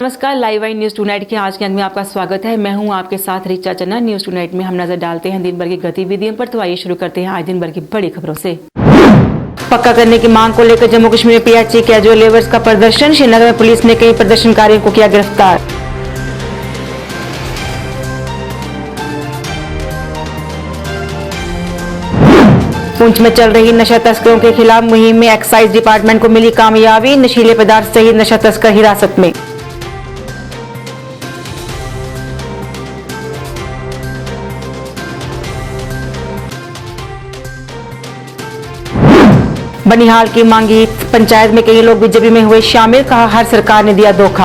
नमस्कार, लाइव आई news tonight के आज के अंक में आपका स्वागत है। मैं हूं आपके साथ रिचा चन्ना। न्यूज टुनाइट में हम नजर डालते हैं दिन भर की गतिविधियों पर। तो आइए शुरू करते हैं आज दिन भर की बड़ी खबरों से। पक्का करने की मांग को लेकर जम्मू कश्मीर में पीएचई कैजुअल लेबर्स का प्रदर्शन। श्रीनगर में पुलिस ने कई प्रदर्शनकारियों को किया गिरफ्तार। पुंछ में चल रही नशा तस्करों के खिलाफ मुहिम में एक्साइज डिपार्टमेंट को मिली कामयाबी। नशीले पदार्थ सहित नशा तस्कर हिरासत में। बनिहाल की मांगी पंचायत में कई लोग बीजेपी में हुए शामिल। कहा हर सरकार ने दिया धोखा।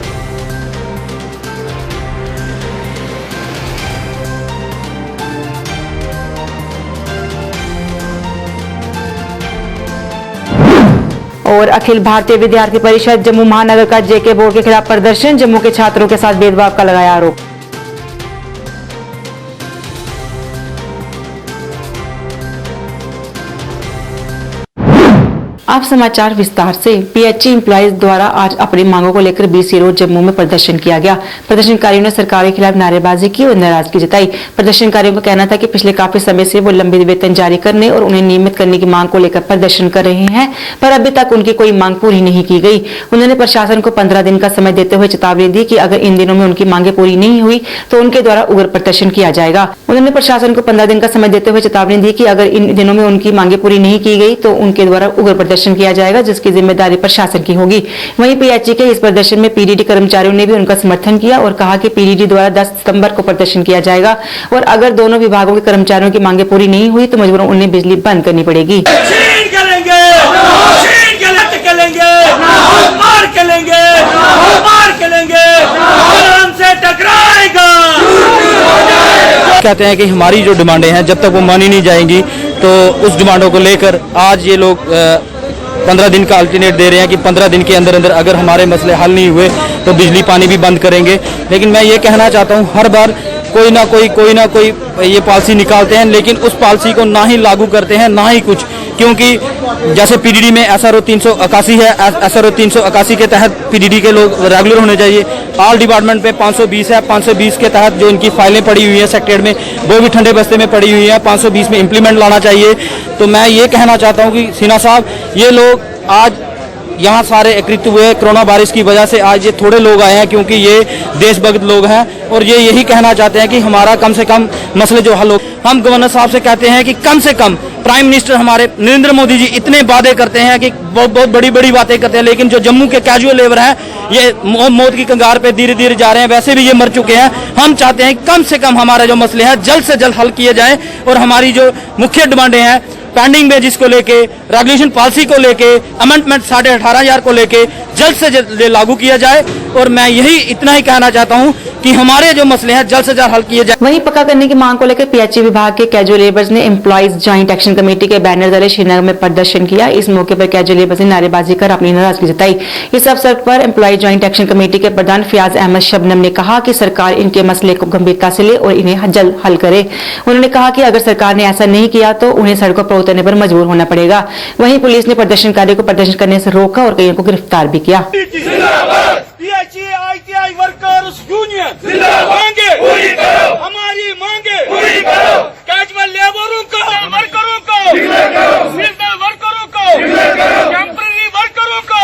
और अखिल भारतीय विद्यार्थी परिषद जम्मू महानगर का जेके बोर्ड के खिलाफ प्रदर्शन। जम्मू के छात्रों के साथ भेदभाव का लगाया आरोप। अब समाचार विस्तार से। पीएचई एम्प्लॉइज द्वारा आज अपनी मांगों को लेकर बीसी रोड जम्मू में प्रदर्शन किया गया। प्रदर्शनकारियों ने सरकार के खिलाफ नारेबाजी की और नाराजगी जताई। प्रदर्शनकारियों का कहना था कि पिछले काफी समय से वो लंबित वेतन जारी करने और उन्हें नियमित करने की मांग को लेकर प्रदर्शन कर रहे हैं, पर अभी तक उनकी कोई मांग पूरी नहीं की गई। उन्होंने प्रशासन को 15 दिन का समय देते हुए चेतावनी दी कि अगर इन दिनों में उनकी मांगे पूरी नहीं हुई तो उनके द्वारा उग्र प्रदर्शन किया जाएगा। उन्होंने प्रशासन को 15 दिन का समय देते हुए चेतावनी दी कि अगर इन दिनों में उनकी मांगे पूरी नहीं की गई तो उनके द्वारा उग्र प्रदर्शन किया जाएगा, जिसकी जिम्मेदारी प्रशासन की होगी। वहीं पीएचई के इस प्रदर्शन में पीडीडी कर्मचारियों ने भी उनका समर्थन किया और कहा कि पीडीडी द्वारा 10 सितंबर को प्रदर्शन किया जाएगा और अगर दोनों विभागों के कर्मचारियों की मांगे पूरी नहीं हुई तो मजबूरन उन्हें बिजली बंद करनी पड़ेगी। कहते हैं कि हमारी जो डिमांडें हैं जब तक वो मानी नहीं जाएंगी तो उस डिमांडों को लेकर आज ये लोग 15 दिन का अल्टरनेट दे रहे हैं कि 15 दिन के अंदर अंदर अगर हमारे मसले हल नहीं हुए तो बिजली पानी भी बंद करेंगे। लेकिन मैं ये कहना चाहता हूँ, हर बार कोई ना कोई ये पॉलिसी निकालते हैं लेकिन उस पॉलिसी को ना ही लागू करते हैं ना ही कुछ, क्योंकि जैसे पीडीडी में एसआरओ 381 है, एसआरओ 381 के तहत पीडीडी के लोग रेगुलर होने चाहिए। ऑल डिपार्टमेंट पे 520 है, 520 के तहत जो इनकी फाइलें पड़ी हुई है सेक्रेटरीट में वो भी ठंडे बस्ते में पड़ी हुई है, 520 में इम्प्लीमेंट लाना चाहिए। तो मैं ये कहना चाहता हूँ कि सिन्हा साहब, ये लोग आज यहाँ सारे एकत्रित हुए कोरोना वायरस की वजह से। आज ये थोड़े लोग आए हैं क्योंकि ये देशभक्त लोग हैं और ये यही कहना चाहते हैं कि हमारा कम से कम मसले जो हल हो। हम गवर्नर साहब से कहते हैं कि कम से कम प्राइम मिनिस्टर हमारे नरेंद्र मोदी जी इतने वादे करते हैं कि बहुत बड़ी बड़ी बातें करते हैं, लेकिन जो जम्मू के कैजुअल लेबर हैं ये मौत की कंगार पे धीरे धीरे जा रहे हैं। वैसे भी ये मर चुके हैं। हम चाहते हैं कम से कम हमारे जो मसले हैं जल्द से जल्द हल किए जाएं और हमारी जो मुख्य डिमांडें हैं पेंडिंग बेजिस को लेके, रेगुलेशन पॉलिसी को लेके, अमेंडमेंट 18,500 को लेके जल्द से जल्द लागू किया जाए। और मैं यही इतना ही कहना चाहता हूं कि हमारे जो मसले हैं जल्द से जल्द हल किए जाए। वहीं पक्का करने की मांग को लेकर पीएचई विभाग के कैजुअल लेबर्स ने एम्प्लॉइज जॉइंट एक्शन कमेटी के बैनर तले श्रीनगर में प्रदर्शन किया। इस मौके पर कैजुअल लेबर्स ने नारेबाजी कर अपनी नाराजगी जताई। इस अवसर पर एम्प्लॉइज जॉइंट एक्शन कमेटी के प्रधान फयाज अहमद शबनम ने कहा कि सरकार इनके मसले को गंभीरता से ले और इन्हें जल्द हल करे। उन्होंने कहा कि अगर सरकार ने ऐसा नहीं किया तो उन्हें सड़कों पर उतरने पर मजबूर होना पड़ेगा। वहीं पुलिस ने प्रदर्शनकारियों को प्रदर्शन करने से रोका और कईयों को गिरफ्तार भी किया। आईटीआई वर्कर्स यूनियन मांगे पूरी करो, हमारी मांगे पूरी करो, कैजुअल लेबरों को, वर्करों को, सीजनल वर्करों को, टेम्पररी वर्करों को,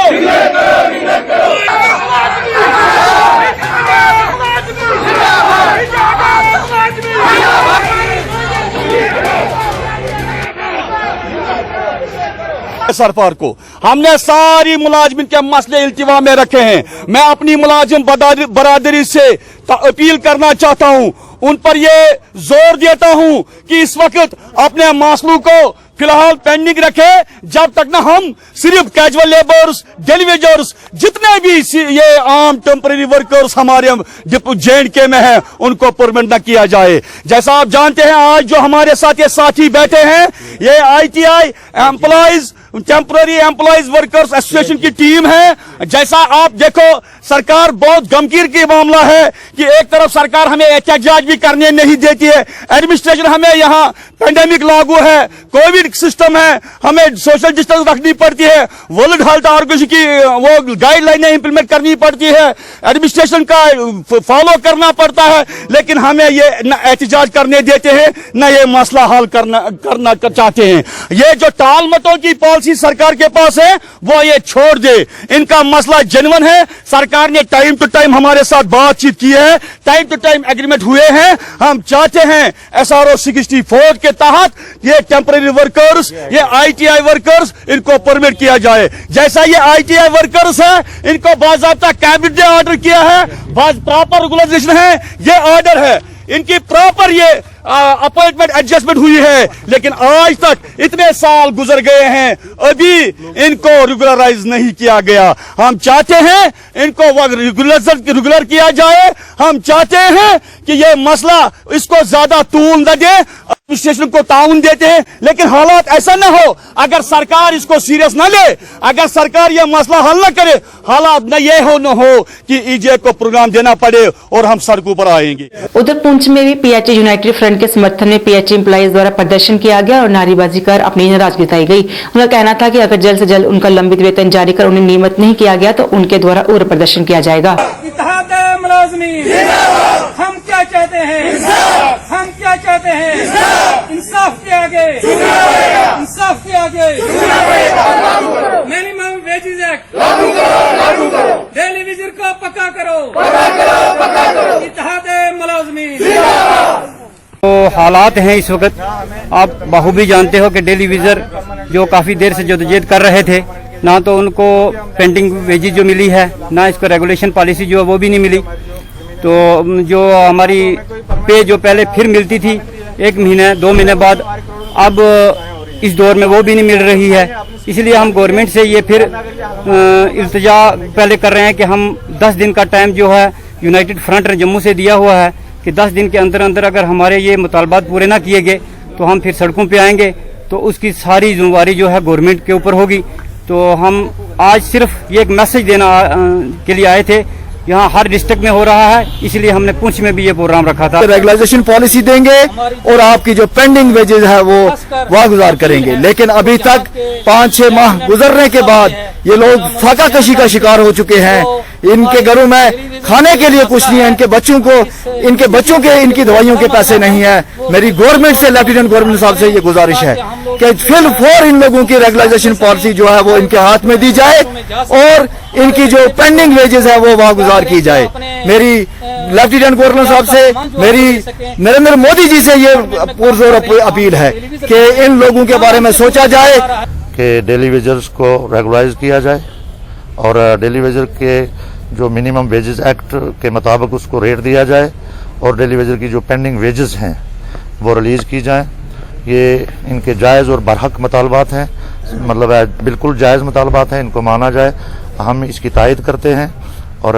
सरकार को हमने सारी मुलाजिम के मसले इल्तिवा में रखे हैं। मैं अपनी मुलाजिम बरादरी से अपील करना चाहता हूं, उन पर ये जोर देता हूं कि इस वक्त अपने मसलों को फिलहाल पेंडिंग रखे जब तक ना हम सिर्फ कैजुअल लेबर्स, डेलीवेजर्स, जितने भी ये आम टेम्पररी वर्कर्स हमारे J&K में हैं उनको परमानेंट न किया जाए। जैसा आप जानते हैं आज जो हमारे साथ ये साथी बैठे हैं ये ITI employees temporary employees workers association की टीम है। जैसा आप देखो सरकार बहुत गंभीर की मामला है कि एक तरफ सरकार हमें एहतजाज भी करने नहीं देती है। एडमिनिस्ट्रेशन हमें यहाँ पेंडेमिक लागू है, कोविड सिस्टम है, हमें सोशल डिस्टेंस रखनी पड़ती है, वर्ल्ड हेल्थ ऑर्गेनाइजेशन की वो गाइडलाइनें इंप्लीमेंट करनी पड़ती है, एडमिनिस्ट्रेशन का फॉलो करना पड़ता है, लेकिन हमें ये न एहतजाज करने देते हैं न ये मसला हल करना चाहते हैं। ये जो टाल मतों की पॉलिसी सरकार के पास है वो ये छोड़ दे। इनका मसला जेन्युइन है। सरकार ने टाइम टू टाइम हमारे साथ बातचीत की है, टाइम टू टाइम एग्रीमेंट हुए हैं। हम चाहते हैं SRO 64 के तहत ये टेम्परेरी वर्कर्स, ये ITI वर्कर्स, इनको परमिट किया जाए। जैसा ये ITI वर्कर्स है, इनको बाकायदा कैबिनेट ने ऑर्डर किया है, प्रॉपर रेगुलेशन है, ये ऑर्डर है, इनकी प्रॉपर ये अपॉइंटमेंट एडजस्टमेंट हुई है, लेकिन आज तक इतने साल गुजर गए हैं, अभी इनको रेगुलराइज नहीं किया गया। हम चाहते हैं इनको रेगुलर किया जाए। हम चाहते हैं कि ये मसला इसको ज्यादा तूल न दे, एडमिनिस्ट्रेशन को ताउन देते हैं, लेकिन हालात ऐसा न हो, अगर सरकार इसको सीरियस न ले, अगर सरकार ये मसला हल न करे, हालात न ये हो न हो कि EJ को प्रोग्राम देना पड़े और हम सड़कों पर आएंगे। उधर पुंछ में भी PH यूनाइटेड फ्रंट के समर्थन में PH एम्प्लॉइज द्वारा प्रदर्शन किया गया और नारेबाजी कर अपनी नाराजगी जताई गई। उनका कहना था कि अगर जल्द से जल्द उनका लंबित वेतन जारी कर उन्हें नियमित नहीं किया गया तो उनके द्वारा उग्र प्रदर्शन किया जाएगा। हम क्या चाहते हैं? हम क्या चाहते हैं? इंसाफ के आगे, इंसाफ के आगे मिनिमम वेजेस एक्ट लागू करो, डेली वेजर को पक्का करो, इत्तेहाद मुलाजमीन। तो हालात हैं इस वक्त, आप बखूबी जानते हो कि डेली वेजर जो काफ़ी देर से जदोजहद कर रहे थे, ना तो उनको पेंडिंग वेजेस जो मिली है, ना इसको रेगुलेशन पॉलिसी जो है वो भी नहीं मिली। तो जो हमारी पे जो पहले फिर मिलती थी 1 महीने 2 महीने बाद, अब इस दौर में वो भी नहीं मिल रही है। इसलिए हम गवर्नमेंट से ये फिर इल्तिजा पहले कर रहे हैं कि हम 10 दिन का टाइम जो है यूनाइटेड फ्रंट ने जम्मू से दिया हुआ है कि 10 दिन के अंदर अंदर अगर हमारे ये मुतालबात पूरे ना किए गए तो हम फिर सड़कों पे आएंगे, तो उसकी सारी जिम्मेवारी जो है गवर्नमेंट के ऊपर होगी। तो हम आज सिर्फ ये एक मैसेज देना के लिए आए थे। यहाँ हर डिस्ट्रिक्ट में हो रहा है, इसलिए हमने पुंछ में भी ये प्रोग्राम रखा था। रेगुलाइजेशन पॉलिसी देंगे और आपकी जो पेंडिंग वेजेस है वो वागुजार करेंगे, लेकिन अभी तक 5-6 माह गुजरने के बाद ये लोग फाका कशी का शिकार हो चुके हैं। इनके घरों में खाने के लिए कुछ नहीं है, इनके बच्चों के इनकी दवाइयों के पैसे नहीं है। मेरी गवर्नमेंट से, लेफ्टिनेंट गवर्नमेंट साहब से ये गुजारिश है कि फिर इन लोगों की रेगुलाइजेशन पॉलिसी जो है वो इनके हाथ में दी जाए और इनकी जो पेंडिंग वेजेस है वो वागुजार की जाए। मेरी लेफ्टिनेंट गवर्नर साहब से, मेरी नरेंद्र मोदी जी से ये पुरजोर अपील है कि इन लोगों के बारे में सोचा जाए कि डेली वेजर्स को रेगुलाइज किया जाए और डेली वेजर के जो मिनिमम वेजेस एक्ट के मुताबिक उसको रेट दिया जाए और डेली वेजर की जो पेंडिंग वेजेस हैं वो रिलीज़ की जाए। ये इनके जायज़ और बरहक मुतालबात हैं, मतलब बिल्कुल जायज़ मुतालबात हैं, इनको माना जाए। हम इसकी तायद करते हैं और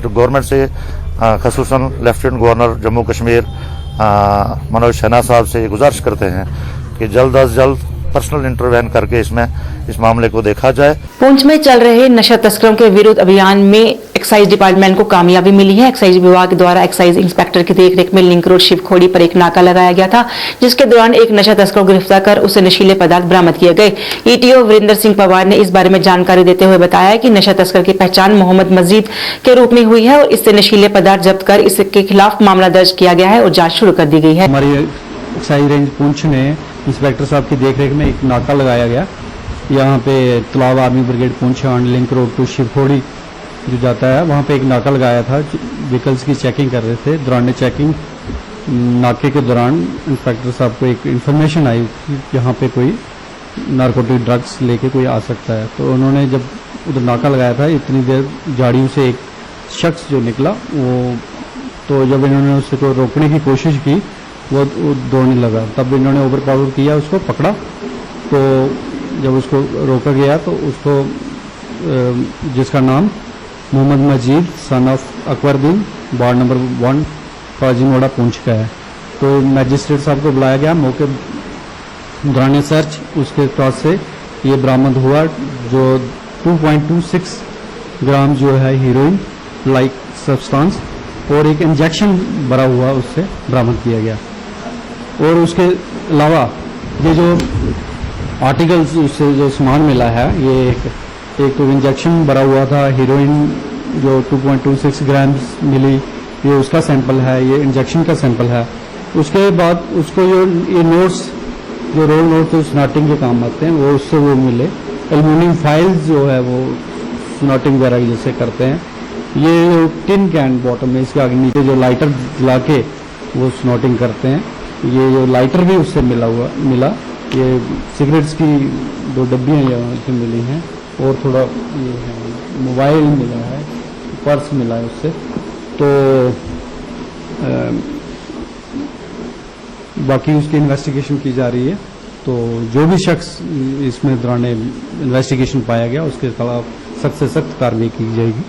गवर्नमेंट से ख़ुसूसन लेफ्टिनेंट गवर्नर जम्मू कश्मीर मनोज सिन्हा साहब से गुजारिश करते हैं कि जल्द अज जल्द पर्सनल इंटरवेंशन करके इस मामले को देखा जाए। पुंछ में चल रहे नशा तस्करों के विरुद्ध अभियान में एक्साइज डिपार्टमेंट को कामयाबी मिली है। एक्साइज विभाग द्वारा एक्साइज इंस्पेक्टर की देखरेख में लिंक रोड शिवखोड़ी पर एक नाका लगाया गया था, जिसके दौरान एक नशा तस्कर को गिरफ्तार कर उसे नशीले पदार्थ बरामद किए गए। ETO वीरेंद्र सिंह पवार ने इस बारे में जानकारी देते हुए बताया कि नशा तस्कर की पहचान मोहम्मद मजीद के रूप में हुई है और इससे नशीले पदार्थ जब्त कर इसके खिलाफ मामला दर्ज किया गया है और जाँच शुरू कर दी गई है। हमारी एक्साइज रेंज पुंछ ने इंस्पेक्टर साहब की देखरेख में एक नाका लगाया गया। यहाँ पे तलाव army brigade Poonch on link road to Shivkhori जो जाता है, वहाँ पे एक नाका लगाया था। व्हीकल्स की चेकिंग कर रहे थे। दौरान चेकिंग नाके के दौरान इंस्पेक्टर साहब को एक इन्फॉर्मेशन आई कि यहाँ पे कोई नारकोटिक ड्रग्स लेके कोई आ सकता है। तो उन्होंने जब उधर नाका लगाया था, इतनी देर झाड़ियों से एक शख्स जो निकला, वो तो जब इन्होंने उसको रोकने की कोशिश की वो दौड़ने लगा। तब इन्होंने ओवर पावर किया, उसको पकड़ा। तो जब उसको रोका गया तो उसको जिसका नाम Mohammad Majid son of Akbaruddin ward number 1 Kazimora Poonch का है। तो मैजिस्ट्रेट साहब को बुलाया गया। मौके दौरान सर्च उसके पास से ये बरामद हुआ जो 2.26 ग्राम जो है हीरोइन लाइक सब्सटेंस और एक इंजेक्शन भरा हुआ उससे बरामद किया गया। और उसके अलावा ये जो आर्टिकल्स उससे जो सामान मिला है, ये एक तो इंजेक्शन भरा हुआ था हीरोइन जो 2.26 ग्राम्स मिली, ये उसका सैंपल है, ये इंजेक्शन का सैंपल है। उसके बाद उसको ये नोट्स जो रोल नोट तो स्नॉटिंग के काम आते हैं वो उससे वो मिले। एल्युमिनियम फाइल्स जो है वो स्नॉटिंग वगैरह जैसे करते हैं। ये टिन कैन बॉटम में इसके आगे नीचे जो लाइटर जला के वो स्नॉटिंग करते हैं, ये जो लाइटर भी उससे मिला। ये सिगरेट्स की 2 डब्बियाँ यहाँ से मिली हैं और थोड़ा ये है मोबाइल मिला है, पर्स मिला है उससे। तो बाकी उसकी इन्वेस्टिगेशन की जा रही है। तो जो भी शख्स इसमें दौरान इन्वेस्टिगेशन पाया गया उसके खिलाफ सख्त से सख्त कार्रवाई की जाएगी।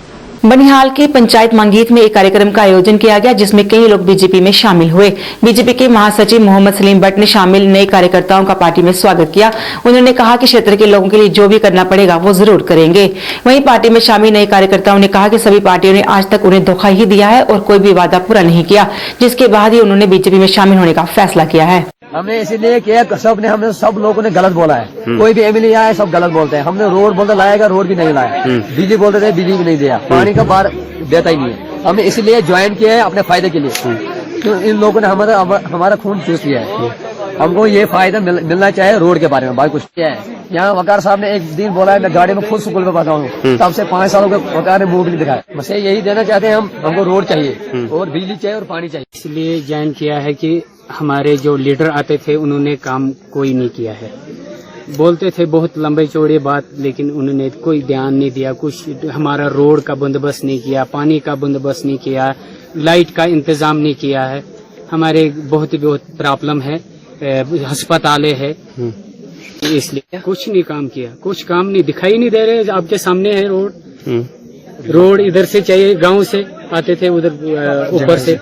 बनिहाल के पंचायत मंगीत में एक कार्यक्रम का आयोजन किया गया जिसमें कई लोग बीजेपी में शामिल हुए। बीजेपी के महासचिव मोहम्मद सलीम भट्ट ने शामिल नए कार्यकर्ताओं का पार्टी में स्वागत किया। उन्होंने कहा कि क्षेत्र के लोगों के लिए जो भी करना पड़ेगा वो जरूर करेंगे। वहीं पार्टी में शामिल नए कार्यकर्ताओं ने कहा कि सभी पार्टियों ने आज तक उन्हें धोखा ही दिया है और कोई भी वादा पूरा नहीं किया, जिसके बाद ही उन्होंने बीजेपी में शामिल होने का फैसला किया है। हमने इसीलिए किया, हमने सब लोगों ने गलत बोला है। कोई भी एमएलए आया सब गलत बोलते हैं। हमने रोड बोलते लाएगा, रोड भी नहीं लाया। बिजली बोलते थे, बिजली भी नहीं दिया। पानी का बार देता ही नहीं है। हमने इसलिए ज्वाइन किया है अपने फायदे के लिए। तो इन लोगों ने हमारा खून चूस लिया है। हमको ये फायदा मिलना चाहिए रोड के बारे में। बाकी कुछ क्या है, यहाँ वकार साहब ने एक दिन बोला है, मैं गाड़ी में खुद स्कूल में पढ़ता हूँ, तब से 5 सालों के वकार ने मुंह भी नहीं दिखाया। बस यही देना चाहते हैं हमको रोड चाहिए और बिजली चाहिए और पानी चाहिए। इसलिए ज्वाइन किया है कि हमारे जो लीडर आते थे उन्होंने काम कोई नहीं किया है। बोलते थे बहुत लंबे चौड़े बात, लेकिन उन्होंने कोई ध्यान नहीं दिया। कुछ हमारा रोड का बंदोबस्त नहीं किया, पानी का बंदोबस्त नहीं किया, लाइट का इंतजाम नहीं किया है। हमारे बहुत प्रॉब्लम है, अस्पतालें है, इसलिए कुछ नहीं काम किया। कुछ काम नहीं, दिखाई नहीं दे रहे। आपके सामने है रोड इधर से चाहिए, गांव से आते थे उधर ऊपर से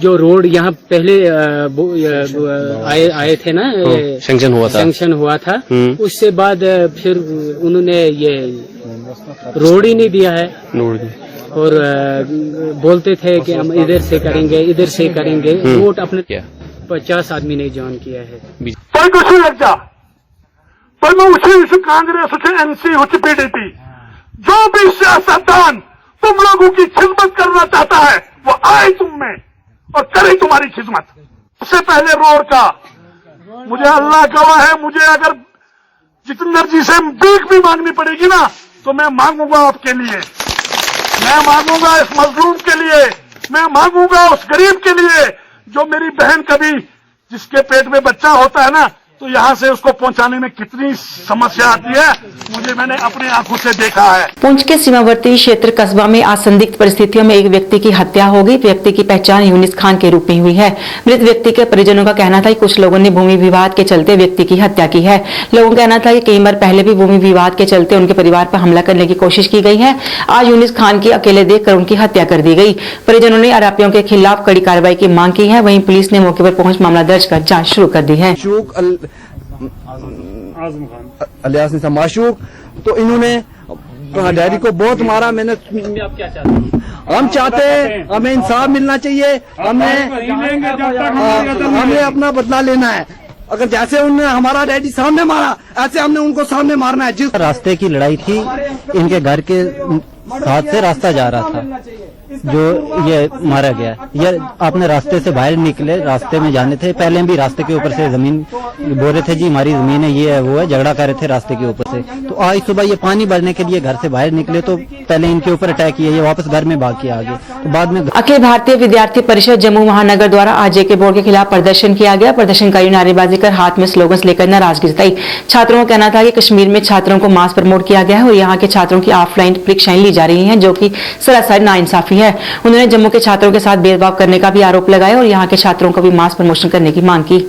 जो रोड यहाँ पहले आए थे ना, सैंक्शन हुआ था। उससे बाद फिर उन्होंने ये रोड ही नहीं दिया है। और बोलते थे कि हम इधर से करेंगे रोड अपने 50 आदमी ने ज्वाइन किया है। कांग्रेस एनसी पीडीपी जो भी सियासतदान तुम लोगों की खिदमत करना चाहता है वो आए तुम में और करे तुम्हारी खिदमत। उससे पहले रोड का मुझे अल्लाह गवाह है, मुझे अगर जितेंद्र जी से भीख भी मांगनी पड़ेगी ना तो मैं मांगूंगा आपके लिए, मैं मांगूंगा इस मजलूम के लिए, मैं मांगूंगा उस गरीब के लिए जो मेरी बहन कभी जिसके पेट में बच्चा होता है ना तो यहाँ से उसको पहुँचाने में कितनी समस्या आती है, मैंने अपनी आंखों से देखा है। पुंछ के सीमावर्ती क्षेत्र कस्बा में आज संदिग्ध परिस्थितियों में एक व्यक्ति की हत्या हो गई। व्यक्ति की पहचान यूनिस खान के रूप में हुई है। मृत व्यक्ति के परिजनों का कहना था कि कुछ लोगों ने भूमि विवाद के चलते व्यक्ति की हत्या की है। लोगों का कहना था कि कई बार पहले भी भूमि विवाद के चलते उनके परिवार पर हमला करने की कोशिश की गई है। आज यूनिस खान की अकेले देखकर उनकी हत्या कर दी गई। परिजनों ने आरोपियों के खिलाफ कड़ी कार्रवाई की मांग की है। वहीं पुलिस ने मौके पर पहुंच मामला दर्ज कर जांच शुरू कर दी है। अलियास निसा माशूक, तो इन्होंने डैडी को बहुत मारा। मैंने आप क्या चाहते हैं? हम चाहते हैं हमें इंसाफ मिलना चाहिए, हमें अपना बदला लेना है। अगर जैसे उन्होंने हमारा डैडी सामने मारा ऐसे हमने उनको सामने मारना है। जिस रास्ते की लड़ाई थी, इनके घर के साथ से रास्ता जा रहा था जो ये मारा गया। ये अपने रास्ते से बाहर निकले, रास्ते में जाने थे। पहले भी रास्ते के ऊपर से जमीन बोल रहे थे, जी हमारी जमीन है, ये है वो है, झगड़ा कर रहे थे रास्ते के ऊपर से। तो आज सुबह ये पानी भरने के लिए घर से बाहर निकले तो पहले इनके ऊपर अटैक किया, ये वापस घर में भाग के आ गए। तो बाद में अखिल भारतीय विद्यार्थी परिषद जम्मू महानगर द्वारा आज जेके बोर्ड के खिलाफ प्रदर्शन किया गया। प्रदर्शनकारियों ने नारेबाजी कर हाथ में स्लोगन्स लेकर नाराजगी जताई। छात्रों का कहना था कि कश्मीर में छात्रों को मास प्रमोट किया गया है और यहाँ के छात्रों की ऑफलाइन परीक्षाएं ली जा रही हैं, जो कि सरासर नाइंसाफी है। उन्होंने जम्मू के छात्रों के साथ भेदभाव करने का भी आरोप लगाया और यहाँ के छात्रों को भी मास प्रमोशन करने की मांग की।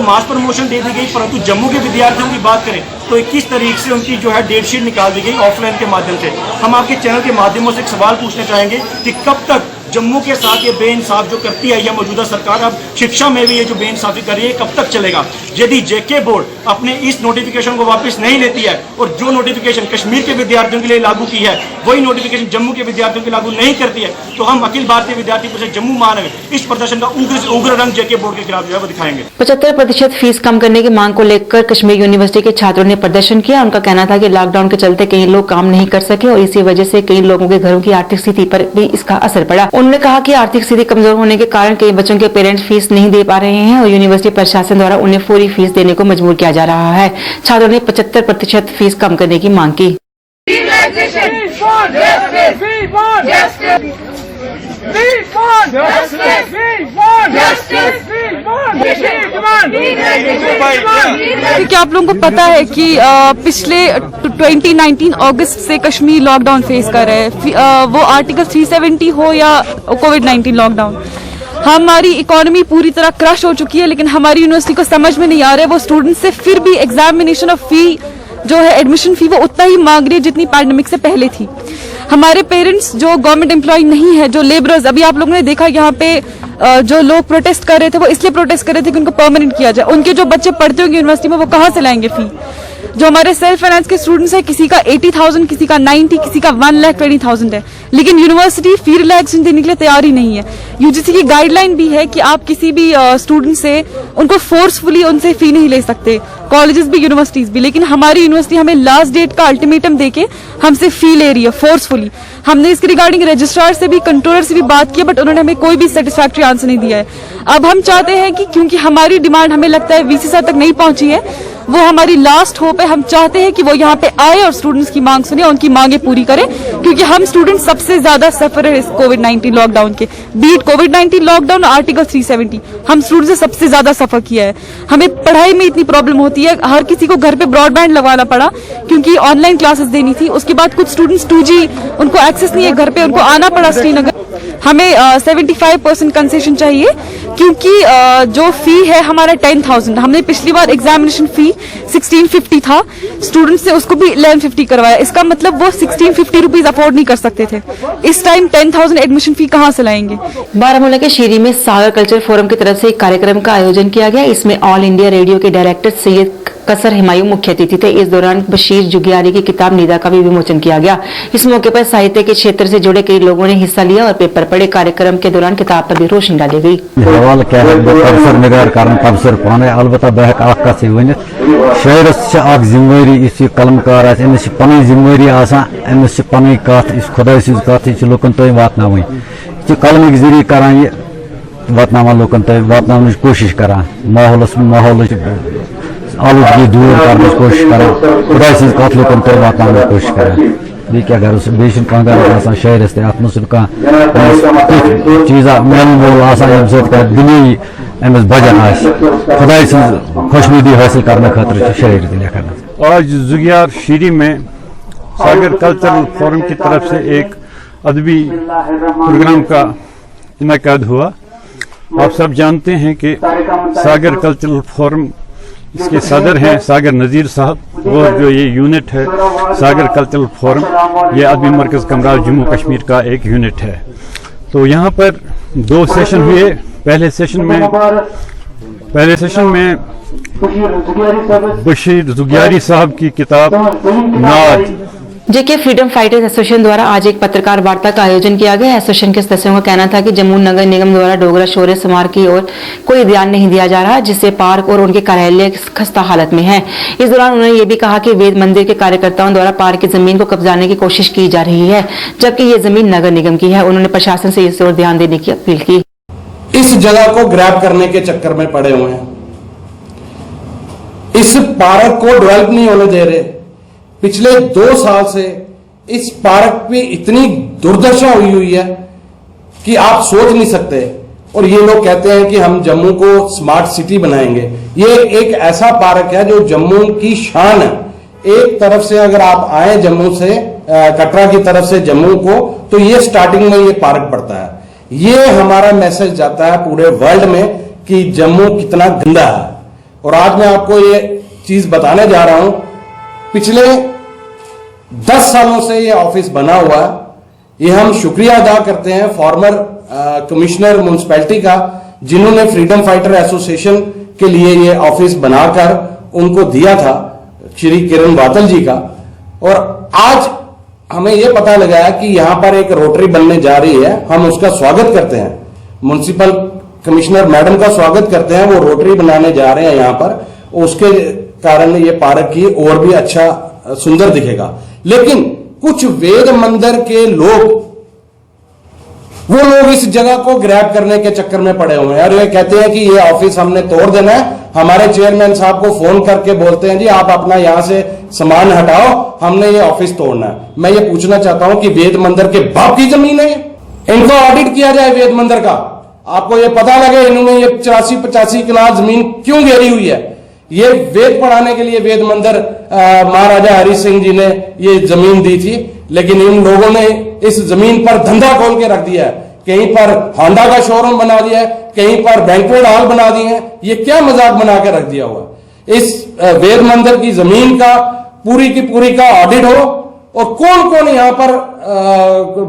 मास प्रमोशन दे दी गई, परंतु जम्मू के विद्यार्थियों की बात करें तो 21 तारीख से उनकी जो है डेट शीट निकाल दी गई ऑफलाइन के माध्यम से। हम आपके चैनल के माध्यमों से एक सवाल पूछना चाहेंगे कि कब तक जम्मू के साथ ये बेइंसाफ जो करती है यह मौजूदा सरकार, अब शिक्षा में भी ये जो बेइंसाफी कर रही है, कब तक चलेगा? यदि जेके बोर्ड अपने इस नोटिफिकेशन को वापस नहीं लेती है और जो नोटिफिकेशन कश्मीर के विद्यार्थियों के लिए लागू की है वही नोटिफिकेशन जम्मू के विद्यार्थियों के लागू नहीं करती है, तो हम अखिल भारतीय विद्यार्थी परिषद जम्मू महानगर इस प्रदर्शन का उग्र से उग्र रंग जेके बोर्ड के खिलाफ जो है वो दिखाएंगे। 75% फीस कम करने की मांग को लेकर कश्मीर यूनिवर्सिटी के छात्रों ने प्रदर्शन किया। उनका कहना था कि लॉकडाउन के चलते कई लोग काम नहीं कर सके और इसी वजह से कई लोगों के घरों की आर्थिक स्थिति पर भी इसका असर पड़ा। उन्होंने कहा कि आर्थिक स्थिति कमजोर होने के कारण कई बच्चों के पेरेंट्स फीस नहीं दे पा रहे हैं और यूनिवर्सिटी प्रशासन द्वारा उन्हें पूरी फीस देने को मजबूर किया जा रहा है। छात्रों ने 75% फीस कम करने की मांग की। क्या आप लोगों को पता है कि पिछले 2019 अगस्त से कश्मीर लॉकडाउन फेस कर रहे हैं, वो आर्टिकल 370 हो या कोविड-19 लॉकडाउन। हमारी इकोनॉमी पूरी तरह क्रश हो चुकी है, लेकिन हमारी यूनिवर्सिटी को समझ में नहीं आ रहा है वो स्टूडेंट से फिर भी एग्जामिनेशन ऑफ फी जो है एडमिशन फी वो उतना ही मांग रही है जितनी पैंडेमिक से पहले थी। हमारे पेरेंट्स जो गवर्नमेंट एम्प्लॉय नहीं है, जो लेबरर्स, अभी आप लोगों ने देखा यहाँ पे जो लोग प्रोटेस्ट कर रहे थे वो इसलिए प्रोटेस्ट कर रहे थे कि उनको परमानेंट किया जाए। उनके जो बच्चे पढ़ते होंगे यूनिवर्सिटी में वो कहाँ से लाएंगे फी? जो हमारे सेल्फ फाइनेंस के स्टूडेंट्स हैं, किसी का 80,000, किसी का 90, किसी का 1,20,000 है, लेकिन यूनिवर्सिटी फी रिलैक्सेशन देने के लिए तैयार ही नहीं है। यूजीसी की गाइडलाइन भी है कि आप किसी भी स्टूडेंट से उनको फोर्सफुली उनसे फी नहीं ले सकते, कॉलेजेस भी यूनिवर्सिटीज भी। लेकिन हमारी यूनिवर्सिटी हमें लास्ट डेट का अल्टीमेटम देके हमसे फी ले रही है फोर्सफुली। हमने इसके रिगार्डिंग रजिस्ट्रार से भी, कंट्रोलर से भी बात की, बट उन्होंने हमें कोई भी सेटिस्फैक्ट्री आंसर नहीं दिया है। अब हम चाहते हैं कि क्योंकि हमारी डिमांड हमें लगता है वीसी सर तक नहीं पहुंची है, वो हमारी लास्ट होप है, हम चाहते हैं कि वो यहाँ पे आए और स्टूडेंट्स की मांग सुने, उनकी मांगे पूरी करें, क्योंकि हम स्टूडेंट सबसे ज्यादा सफर है इस कोविड-19 लॉकडाउन के। बीट कोविड-19 लॉकडाउन, आर्टिकल 370, हम स्टूडेंट से सबसे ज्यादा सफर किया है। हमें पढ़ाई में इतनी प्रॉब्लम होती है, हर किसी को घर पे ब्रॉडबैंड लगवाना पड़ा क्योंकि ऑनलाइन क्लासेस देनी थी। उसके बाद कुछ स्टूडेंट्स 2G उनको एक्सेस नहीं है घर पे, उनको आना पड़ा श्रीनगर। हमें 75% कंसेशन चाहिए क्योंकि जो फी है हमारा 10,000, हमने पिछली बार एग्जामिनेशन फी 1650 था, स्टूडेंट्स ने उसको भी 1150 करवाया। इसका मतलब वो 1650 रुपीज अफोर्ड नहीं कर सकते थे। इस टाइम 10,000 एडमिशन फी कहाँ से लाएंगे? बारामूला के शीरी में सागर कल्चर फोरम की तरफ से एक कार्यक्रम का आयोजन किया गया। इसमें ऑल इंडिया रेडियो के डायरेक्टर सैयद कसर हिमायूं मुख्य अतिथि थे। इस दौरान बशीर जुगियारी की किताब निदा का भी विमोचन किया गया। इस मौके पर साहित्य के क्षेत्र से जुड़े कई लोगों ने हिस्सा लिया और पेपर पढ़े। कार्यक्रम के दौरान किताब पर भी रोशनी डाली गई। हवाल क्या है तबसर निगार करन तबसर पाने अलबत्ता बहक आख कथ वनित शायरस जिम्मेवारी इस कलमकार अमिस पन जिम्मेवारी अमिस पन कथ इस खुदा सज कथ लुकन तक वातन कलम जरिए करान यह वातना लुकन तक वातन कोशिश करान माहौल आलूदगी दूर करने की कोशिश करान खुदा सज कथ लुकन तक वातन कोशिश करान। बे क्या गरस बे गर शायरस तथ चीज़ा मेल मोल यम दुनिया अमिस बजन खुदा सज खुशनुदी हासिल करने खतर शायर लिखन। आज जुगियार शीरी में सागर कल्चरल फोरम की तरफ से एक अदबी प्रोग्राम का इनकाद हुआ। आप सब जानते हैं कि सागर कल्चरल फोरम इसके सदर हैं सागर नज़ीर साहब और जो ये यूनिट है सागर कल्चरल फोरम, ये अदबी मरकज़ कमराव जम्मू कश्मीर का एक यूनिट है। तो यहाँ पर 2 सेशन हुए। पहले सेशन में बशीर जुगियारी साहब की किताब नाद। जेके फ्रीडम फाइटर्स एसोसिएशन द्वारा आज एक पत्रकार वार्ता का आयोजन किया गया। एसोसिएशन के सदस्यों का कहना था कि जम्मू नगर निगम द्वारा डोगरा शौर्य समारोह की ओर कोई ध्यान नहीं दिया जा रहा, जिससे पार्क और उनके कार्यालय खस्ता हालत में है। इस दौरान उन्होंने ये भी कहा कि वेद मंदिर के कार्यकर्ताओं द्वारा पार्क की जमीन को कब्जाने की कोशिश की जा रही है, जबकि ये जमीन नगर निगम की है। उन्होंने प्रशासन से इस ओर ध्यान देने की अपील की। इस जगह को ग्रैब करने के चक्कर में पड़े हुए हैं, इस पार्क को डेवलप नहीं होने दे रहे। पिछले 2 साल से इस पार्क पे इतनी दुर्दशा हुई है कि आप सोच नहीं सकते। और ये लोग कहते हैं कि हम जम्मू को स्मार्ट सिटी बनाएंगे। ये एक ऐसा पार्क है जो जम्मू की शान है। एक तरफ से अगर आप आए जम्मू से कटरा की तरफ से जम्मू को, तो ये स्टार्टिंग में ये पार्क पड़ता है। ये हमारा मैसेज जाता है पूरे वर्ल्ड में कि जम्मू कितना गंदा है और आज मैं आपको ये चीज बताने जा रहा हूं, पिछले 10 सालों से ये ऑफिस बना हुआ है। ये हम शुक्रिया अदा करते हैं फॉर्मर कमिश्नर म्युनिसिपैलिटी का, जिन्होंने फ्रीडम फाइटर एसोसिएशन के लिए ये ऑफिस बनाकर उनको दिया था, श्री किरण वातल जी का। और आज हमें यह पता लगा है कि यहां पर एक रोटरी बनने जा रही है, हम उसका स्वागत करते हैं, म्युनिसिपल कमिश्नर मैडम का स्वागत करते हैं। वो रोटरी बनाने जा रहे हैं यहां पर, उसके कारण ये पार्क की और भी अच्छा सुंदर दिखेगा। लेकिन कुछ वेद मंदिर के लोग, वो लोग इस जगह को ग्रैब करने के चक्कर में पड़े हुए हैं और ये कहते हैं कि ये ऑफिस हमने तोड़ देना है। हमारे चेयरमैन साहब को फोन करके बोलते हैं जी आप अपना यहां से सामान हटाओ, हमने ये ऑफिस तोड़ना है। मैं ये पूछना चाहता हूं कि वेद मंदिर के बाप की जमीन है, इनको ऑडिट किया जाए वेद मंदिर का। आपको ये पता लगे इन्होंने ये 84-85 कनाल जमीन क्यों घेरी हुई है। ये वेद पढ़ाने के लिए वेद मंदिर महाराजा हरि सिंह जी ने ये जमीन दी थी, लेकिन इन लोगों ने इस जमीन पर धंधा खोल के रख दिया है। कहीं पर होंडा का शोरूम बना दिया है, कहीं पर बैंक्वेट हॉल बना दिए हैं। ये क्या मजाक बना के रख दिया हुआ। इस वेद मंदिर की जमीन का पूरी की पूरी का ऑडिट हो और कौन कौन यहां पर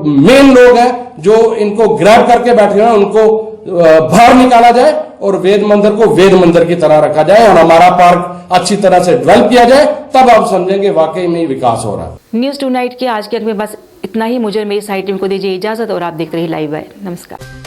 मेन लोग हैं जो इनको ग्रैब करके बैठे हैं, उनको बाहर निकाला जाए और वेद मंदिर को वेद मंदिर की तरह रखा जाए और हमारा पार्क अच्छी तरह से डेवलप किया जाए, तब आप समझेंगे वाकई में विकास हो रहा है। न्यूज़ टुनाइट के आज के अंक में बस इतना ही। मुझे मेरी साइट टीम को दीजिए इजाजत और आप देखते रहिए लाइव है। नमस्कार।